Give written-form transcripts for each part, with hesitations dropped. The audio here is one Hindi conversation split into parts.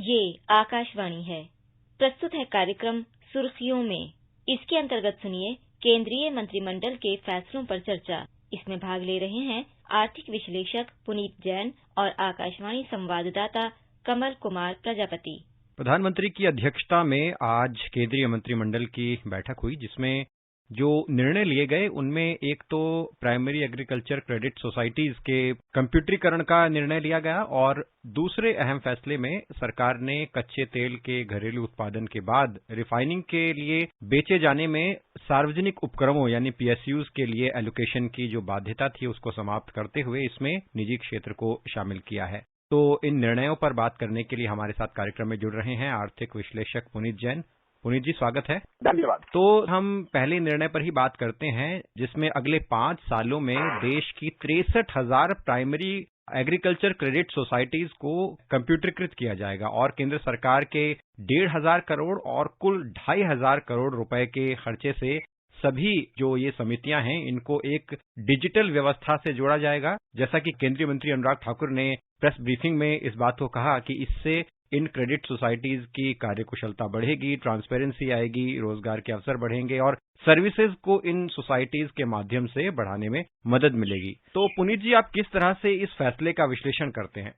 ये आकाशवाणी है। प्रस्तुत है कार्यक्रम सुर्खियों में। इसके अंतर्गत सुनिए केंद्रीय मंत्रिमंडल के फैसलों पर चर्चा। इसमें भाग ले रहे हैं आर्थिक विश्लेषक पुनीत जैन और आकाशवाणी संवाददाता कमल कुमार प्रजापति। प्रधानमंत्री की अध्यक्षता में आज केंद्रीय मंत्रिमंडल की बैठक हुई, जिसमें जो निर्णय लिए गए उनमें एक तो प्राइमरी एग्रीकल्चर क्रेडिट सोसाइटीज के कंप्यूटरीकरण का निर्णय लिया गया और दूसरे अहम फैसले में सरकार ने कच्चे तेल के घरेलू उत्पादन के बाद रिफाइनिंग के लिए बेचे जाने में सार्वजनिक उपक्रमों यानी पीएसयूज के लिए एलोकेशन की जो बाध्यता थी उसको समाप्त करते हुए इसमें निजी क्षेत्र को शामिल किया है। तो इन निर्णयों पर बात करने के लिए हमारे साथ कार्यक्रम में जुड़ रहे हैं आर्थिक विश्लेषक पुनीत जैन। पुनीत जी, स्वागत है। धन्यवाद। तो हम पहले निर्णय पर ही बात करते हैं, जिसमें अगले 5 सालों में देश की 63,000 प्राइमरी एग्रीकल्चर क्रेडिट सोसाइटीज को कंप्यूटरीकृत किया जाएगा और केंद्र सरकार के 1,500 करोड़ और कुल 2,500 करोड़ रुपए के खर्चे से सभी जो ये समितियां हैं इनको एक डिजिटल व्यवस्था से जोड़ा जाएगा। जैसा कि केंद्रीय मंत्री अनुराग ठाकुर ने प्रेस ब्रीफिंग में इस बात को कहा कि इससे इन क्रेडिट सोसाइटीज की कार्यकुशलता बढ़ेगी, ट्रांसपेरेंसी आएगी, रोजगार के अवसर बढ़ेंगे और सर्विसेज को इन सोसाइटीज के माध्यम से बढ़ाने में मदद मिलेगी। तो पुनीत जी, आप किस तरह से इस फैसले का विश्लेषण करते हैं?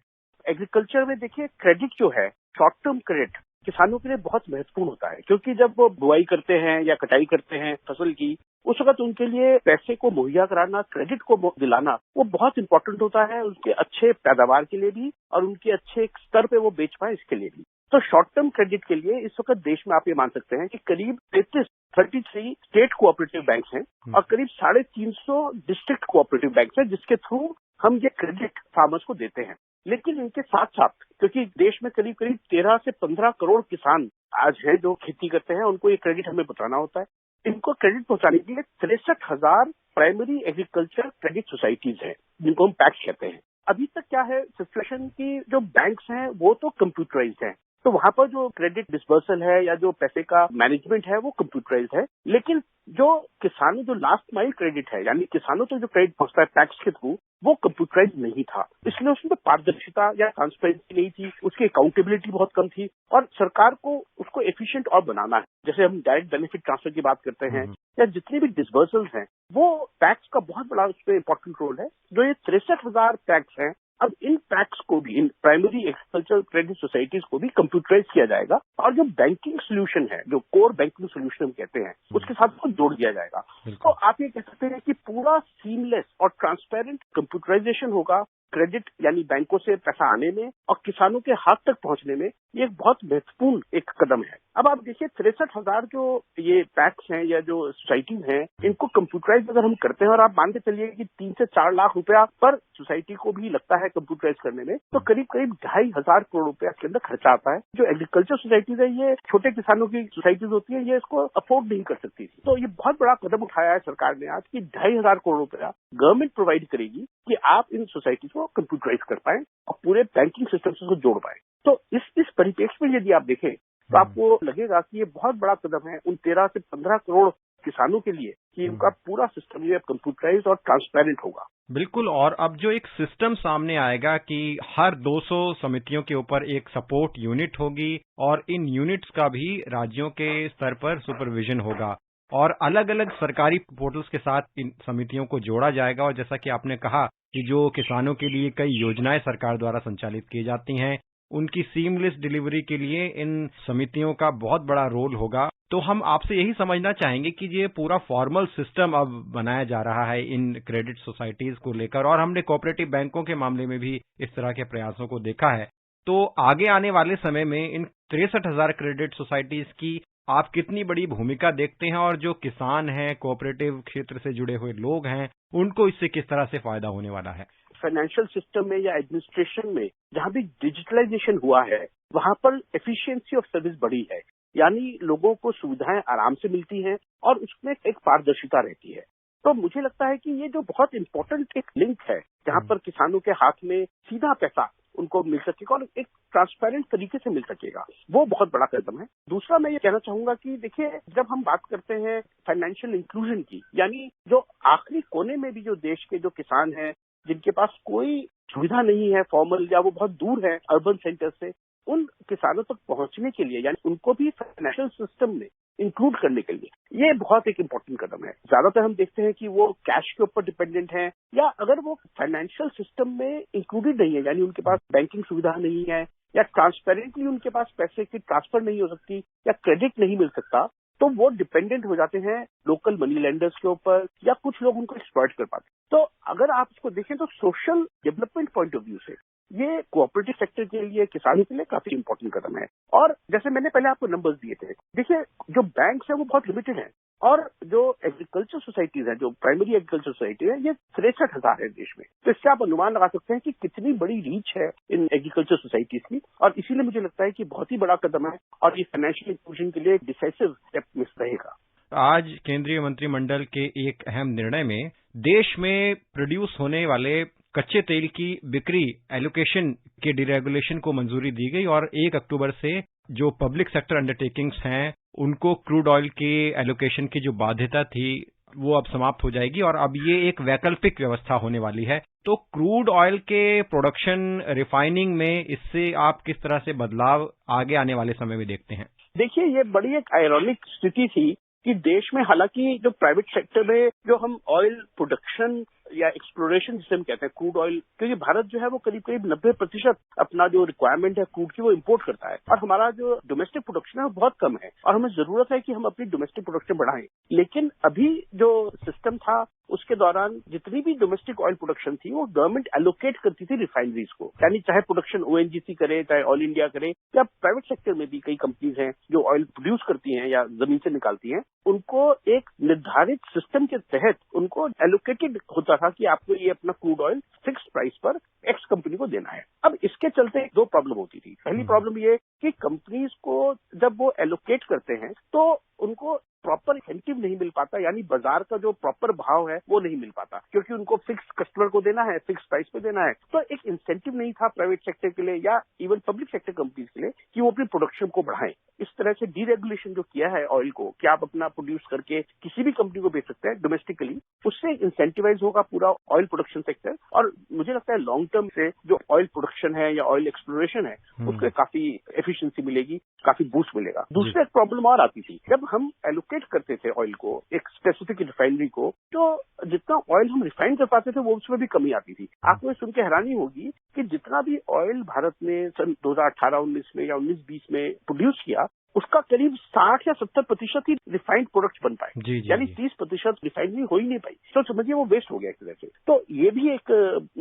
एग्रीकल्चर में देखिए, क्रेडिट जो है, शॉर्ट टर्म क्रेडिट किसानों के लिए बहुत महत्वपूर्ण होता है, क्योंकि जब वो बुआई करते हैं या कटाई करते हैं फसल की, उस वक्त उनके लिए पैसे को मुहैया कराना, क्रेडिट को दिलाना, वो बहुत इंपॉर्टेंट होता है उनके अच्छे पैदावार के लिए भी और उनके अच्छे स्तर पे वो बेच पाए इसके लिए भी। तो शॉर्ट टर्म क्रेडिट के लिए इस वक्त देश में आप ये मान सकते हैं कि करीब 33 स्टेट कोऑपरेटिव बैंक्स हैं और करीब 350 डिस्ट्रिक्ट कोऑपरेटिव बैंक्स हैं, जिसके थ्रू हम ये क्रेडिट फार्मर्स को देते हैं। लेकिन इनके साथ साथ, क्योंकि देश में करीब 13 से 15 करोड़ किसान आज हैं जो खेती करते हैं, उनको ये क्रेडिट हमें पहुंचाना होता है। इनको क्रेडिट पहुंचाने के लिए 63,000 प्राइमरी एग्रीकल्चर क्रेडिट सोसाइटीज हैं, जिनको हम पैक्स कहते हैं। अभी तक क्या है सिचुएशन की, जो बैंक्स हैं वो तो कंप्यूटराइज्ड हैं, तो वहां पर जो क्रेडिट डिस्बर्सल है या जो पैसे का मैनेजमेंट है वो कंप्यूटराइज्ड है। लेकिन जो किसानों जो लास्ट माइल क्रेडिट है, यानी किसानों तो जो क्रेडिट पहुंचता है टैक्स के थ्रू, वो कंप्यूटराइज नहीं था, इसलिए उसमें पारदर्शिता या ट्रांसपेरेंसी नहीं थी, उसकी अकाउंटेबिलिटी बहुत कम थी और सरकार को उसको एफिशिएंट और बनाना है। जैसे हम डायरेक्ट बेनिफिट ट्रांसफर की बात करते हैं या जितने भी डिस्बर्सल्स हैं, वो टैक्स का बहुत बड़ा उसमें इंपॉर्टेंट रोल है। जो ये 63,000 टैक्स हैं, अब इन टैक्स को भी, in primary agriculture credit societies को भी कंप्यूटराइज किया जाएगा और जो बैंकिंग सोल्यूशन है, जो कोर बैंकिंग सोल्यूशन हम कहते हैं, उसके साथ को जोड़ दिया जाएगा। तो आप ये कह सकते हैं कि पूरा सीमलेस और ट्रांसपेरेंट कंप्यूटराइजेशन होगा क्रेडिट, यानी बैंकों से पैसा आने में और किसानों के हाथ तक पहुंचने में। ये एक बहुत महत्वपूर्ण एक कदम है। अब आप देखिए, 63,000 जो ये पैक्स हैं या जो सोसाइटीज हैं, इनको कंप्यूटराइज अगर हम करते हैं और आप मान के चलिए कि 3 से 4 लाख रुपया पर सोसाइटी को भी लगता है कंप्यूटराइज करने में, तो करीब 2,500 करोड़ रुपया इसके अंदर खर्चा आता है। जो एग्रीकल्चर सोसाइटीज है, ये छोटे किसानों की सोसाइटीज होती है, ये इसको अफोर्ड नहीं कर सकती। तो ये बहुत बड़ा कदम उठाया है सरकार ने आज, कि 2,500 करोड़ रुपया गवर्नमेंट प्रोवाइड करेगी कि आप इन सोसाइटीज को कंप्यूटराइज कर पाए और पूरे बैंकिंग सिस्टम से उसको जोड़ पाए। तो इस परिप्रेक्ष्य में यदि आप देखें तो आपको लगेगा कि ये बहुत बड़ा कदम है उन 13 से 15 करोड़ किसानों के लिए, कि उनका पूरा सिस्टम ये कंप्यूटराइज और ट्रांसपेरेंट होगा। बिल्कुल। और अब जो एक सिस्टम सामने आएगा कि हर 200 समितियों के ऊपर एक सपोर्ट यूनिट होगी और इन यूनिट्स का भी राज्यों के स्तर पर सुपरविजन होगा और अलग अलग सरकारी पोर्टल्स के साथ इन समितियों को जोड़ा जाएगा। और जैसा कि आपने कहा कि जो किसानों के लिए कई योजनाएं सरकार द्वारा संचालित की जाती हैं, उनकी सीमलेस डिलीवरी के लिए इन समितियों का बहुत बड़ा रोल होगा। तो हम आपसे यही समझना चाहेंगे कि ये पूरा फॉर्मल सिस्टम अब बनाया जा रहा है इन क्रेडिट सोसाइटीज को लेकर, और हमने कोऑपरेटिव बैंकों के मामले में भी इस तरह के प्रयासों को देखा है। तो आगे आने वाले समय में इन 63,000 क्रेडिट सोसाइटीज की आप कितनी बड़ी भूमिका देखते हैं और जो किसान हैं, कोऑपरेटिव क्षेत्र से जुड़े हुए लोग हैं, उनको इससे किस तरह से फायदा होने वाला है? फाइनेंशियल सिस्टम में या एडमिनिस्ट्रेशन में जहां भी डिजिटलाइजेशन हुआ है, वहां पर एफिशिएंसी ऑफ सर्विस बढ़ी है, यानी लोगों को सुविधाएं आराम से मिलती हैं और उसमें एक पारदर्शिता रहती है। तो मुझे लगता है कि ये जो बहुत इंपॉर्टेंट एक लिंक है, जहां पर किसानों के हाथ में सीधा पैसा उनको मिल सकेगा और एक ट्रांसपेरेंट तरीके से मिल सकेगा, वो बहुत बड़ा कदम है। दूसरा मैं ये कहना चाहूंगा कि देखिए, जब हम बात करते हैं फाइनेंशियल इंक्लूजन की, यानी जो आखिरी कोने में भी जो देश के जो किसान हैं, जिनके पास कोई सुविधा नहीं है फॉर्मल, या वो बहुत दूर है अर्बन सेंटर से, उन किसानों तक पहुंचने के लिए, यानी उनको भी फाइनेंशियल सिस्टम में इंक्लूड करने के लिए ये बहुत एक इम्पोर्टेंट कदम है। ज्यादातर हम देखते हैं कि वो कैश के ऊपर डिपेंडेंट हैं, या अगर वो फाइनेंशियल सिस्टम में इंक्लूडेड नहीं है, यानी उनके पास बैंकिंग सुविधा नहीं है, या ट्रांसपेरेंटली उनके पास पैसे की ट्रांसफर नहीं हो सकती, या क्रेडिट नहीं मिल सकता, तो वो डिपेंडेंट हो जाते हैं लोकल मनी लेंडर्स के ऊपर, या कुछ लोग उनको एक्सप्लॉइट कर पाते हैं। तो अगर आप इसको देखें तो social development point of view से ये कोऑपरेटिव सेक्टर के लिए, किसानों के लिए काफी इंपॉर्टेंट कदम है। और जैसे मैंने पहले आपको नंबर्स दिए थे, देखिए जो बैंक्स है वो बहुत लिमिटेड है, और जो एग्रीकल्चर सोसाइटीज है, जो प्राइमरी एग्रीकल्चर सोसाइटी है, ये 63,000 है देश में। तो इससे आप अनुमान लगा सकते हैं कि कितनी बड़ी रीच है इन एग्रीकल्चर सोसाइटीज की, और इसीलिए मुझे लगता है कि बहुत ही बड़ा कदम है, और ये फाइनेंशियल इंक्लूजन के लिए एक डिसाइसिव स्टेप मिस रहेगा। आज केंद्रीय मंत्रिमंडल के एक अहम निर्णय में देश में प्रोड्यूस होने वाले कच्चे तेल की बिक्री एलोकेशन के डिरेगुलेशन को मंजूरी दी गई, और 1 अक्टूबर से जो पब्लिक सेक्टर अंडरटेकिंग्स हैं उनको क्रूड ऑयल के एलोकेशन की जो बाध्यता थी वो अब समाप्त हो जाएगी, और अब ये एक वैकल्पिक व्यवस्था होने वाली है। तो क्रूड ऑयल के प्रोडक्शन रिफाइनिंग में इससे आप किस तरह से बदलाव आगे आने वाले समय में देखते हैं? देखिए, ये बड़ी एक आयरॉनिक स्थिति थी कि देश में, हालांकि जो प्राइवेट सेक्टर में जो हम ऑयल प्रोडक्शन या एक्सप्लोरेशन जिसे हम कहते हैं क्रूड ऑयल, क्योंकि भारत जो है वो करीब 90% अपना जो रिक्वायरमेंट है क्रूड की वो इंपोर्ट करता है, और हमारा जो डोमेस्टिक प्रोडक्शन है वो बहुत कम है, और हमें जरूरत है कि हम अपनी डोमेस्टिक प्रोडक्शन बढ़ाएं। लेकिन अभी जो सिस्टम था उसके दौरान जितनी भी डोमेस्टिक ऑयल प्रोडक्शन थी वो गवर्नमेंट एलोकेट करती थी रिफाइनरीज को, यानी चाहे प्रोडक्शन ओएनजीसी करे, चाहे ऑयल इंडिया करे, या प्राइवेट सेक्टर में भी कई कंपनीज हैं जो ऑयल प्रोड्यूस करती हैं या जमीन से निकालती हैं, उनको एक निर्धारित सिस्टम के तहत उनको एलोकेटेड होता था कि आपको ये अपना क्रूड ऑयल फिक्स प्राइस पर एक्स कंपनी को देना है। अब इसके चलते 2 प्रॉब्लम होती थी। पहली प्रॉब्लम ये कि कंपनीज को जब वो एलोकेट करते हैं तो उनको प्रॉपर इंसेंटिव नहीं मिल पाता, यानी बाजार का जो प्रॉपर भाव है वो नहीं मिल पाता, क्योंकि उनको फिक्स कस्टमर को देना है, फिक्स प्राइस पे देना है। तो एक इंसेंटिव नहीं था प्राइवेट सेक्टर के लिए या इवन पब्लिक सेक्टर कंपनीज के लिए कि वो अपनी प्रोडक्शन को बढ़ाएं। इस तरह से डीरेगुलेशन जो किया है ऑयल को, कि आप अपना प्रोड्यूस करके किसी भी कंपनी को बेच सकते हैं डोमेस्टिकली, उससे इंसेंटिवाइज होगा पूरा ऑयल प्रोडक्शन सेक्टर, और मुझे लगता है लॉन्ग टर्म से जो ऑयल प्रोडक्शन है या ऑयल एक्सप्लोरेशन है उसको काफी एफिशिएंसी मिलेगी, काफी बूस्ट मिलेगा। दूसरी एक प्रॉब्लम और आती थी, जब हम एलोकेट करते थे ऑयल को एक स्पेसिफिक रिफाइनरी को, तो जितना ऑयल हम रिफाइन कर पाते थे वो उसमें भी कमी आती थी। आपको ये सुन के हैरानी होगी कि जितना भी ऑयल भारत ने सन 2018-19 में या 19-20 में प्रोड्यूस किया, उसका करीब 60 या 70% ही रिफाइंड प्रोडक्ट्स बन पाए, यानी 30% रिफाइनरी हो ही नहीं पाई। तो समझिए वो वेस्ट हो गया एक तरह से। तो ये भी एक,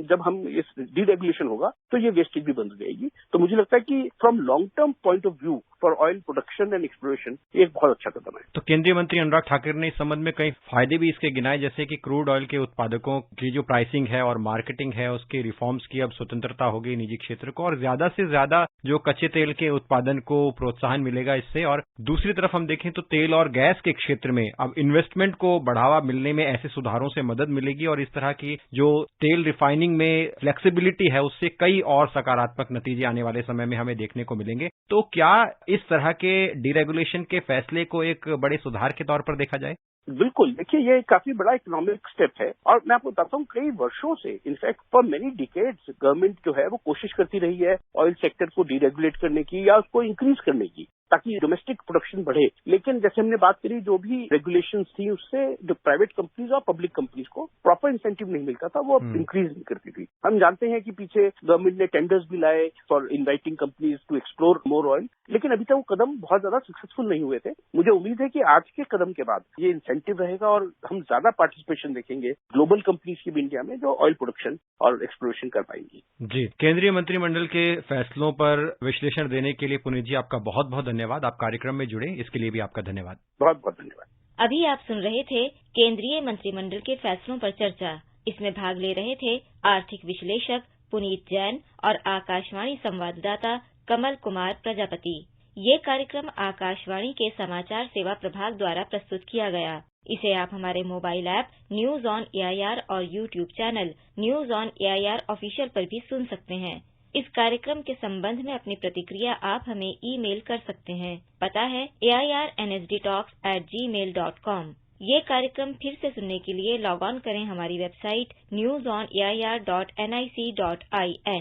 जब हम इस डीरेगुलेशन होगा तो ये वेस्टेज भी बंद हो जाएगी। तो मुझे लगता है कि from long term point of view for oil production and exploration ये एक बहुत अच्छा कदम है। तो केंद्रीय मंत्री अनुराग ठाकुर ने इस संबंध में कई फायदे भी इसके गिनाए, जैसे कि क्रूड ऑयल के उत्पादकों की जो प्राइसिंग है और मार्केटिंग है उसके रिफॉर्म्स की अब स्वतंत्रता होगी निजी क्षेत्र को, और ज्यादा से ज्यादा जो कच्चे तेल के उत्पादन को प्रोत्साहन मिलेगा इससे। और दूसरी तरफ हम देखें तो तेल और गैस के क्षेत्र में अब इन्वेस्टमेंट को बढ़ावा मिलने में ऐसे सुधारों से मदद मिलेगी, और इस तरह की जो तेल रिफाइनिंग में फ्लेक्सिबिलिटी है उससे कई और सकारात्मक नतीजे आने वाले समय में हमें देखने को मिलेंगे। तो क्या इस तरह के डीरेगुलेशन के फैसले को एक बड़े सुधार के तौर पर देखा जाए? बिल्कुल, देखिए ये काफी बड़ा इकोनॉमिक स्टेप है, और मैं आपको बताता हूँ कई वर्षों से, in fact for many decades government जो है वो कोशिश करती रही है ऑयल सेक्टर को डीरेगुलेट करने की या उसको इंक्रीज करने की, ताकि डोमेस्टिक प्रोडक्शन बढ़े। लेकिन जैसे हमने बात करी, जो भी रेगुलेशंस थी उससे जो प्राइवेट कंपनीज और पब्लिक कंपनीज को प्रॉपर इंसेंटिव नहीं मिलता था, वो इंक्रीज नहीं करती थी। हम जानते हैं कि पीछे गवर्नमेंट ने टेंडर्स भी लाए for inviting companies to explore more oil, लेकिन अभी तक वो कदम बहुत ज्यादा सक्सेसफुल नहीं हुए थे। मुझे उम्मीद है कि आज के कदम के बाद ये इंसेंटिव रहेगा और हम ज्यादा पार्टिसिपेशन देखेंगे ग्लोबल कंपनीज की भी इंडिया में जो ऑयल प्रोडक्शन और एक्सप्लोरेशन कर पाएंगी। जी, केंद्रीय मंत्रिमंडल के फैसलों पर विश्लेषण देने के लिए पुनीत जी आपका बहुत बहुत धन्यवाद। आप कार्यक्रम में जुड़े इसके लिए भी आपका धन्यवाद। बहुत बहुत धन्यवाद। अभी आप सुन रहे थे केंद्रीय मंत्रिमंडल के फैसलों पर चर्चा। इसमें भाग ले रहे थे आर्थिक विश्लेषक पुनीत जैन और आकाशवाणी संवाददाता कमल कुमार प्रजापति। ये कार्यक्रम आकाशवाणी के समाचार सेवा प्रभाग द्वारा प्रस्तुत किया गया। इसे आप हमारे mobile app news on AIR और YouTube channel news on AIR official पर भी सुन सकते हैं। इस कार्यक्रम के संबंध में अपनी प्रतिक्रिया आप हमें ईमेल कर सकते हैं। पता है airnsdtalks@gmail.com। ये कार्यक्रम फिर से सुनने के लिए लॉग ऑन करें हमारी वेबसाइट newsonair.nic.in।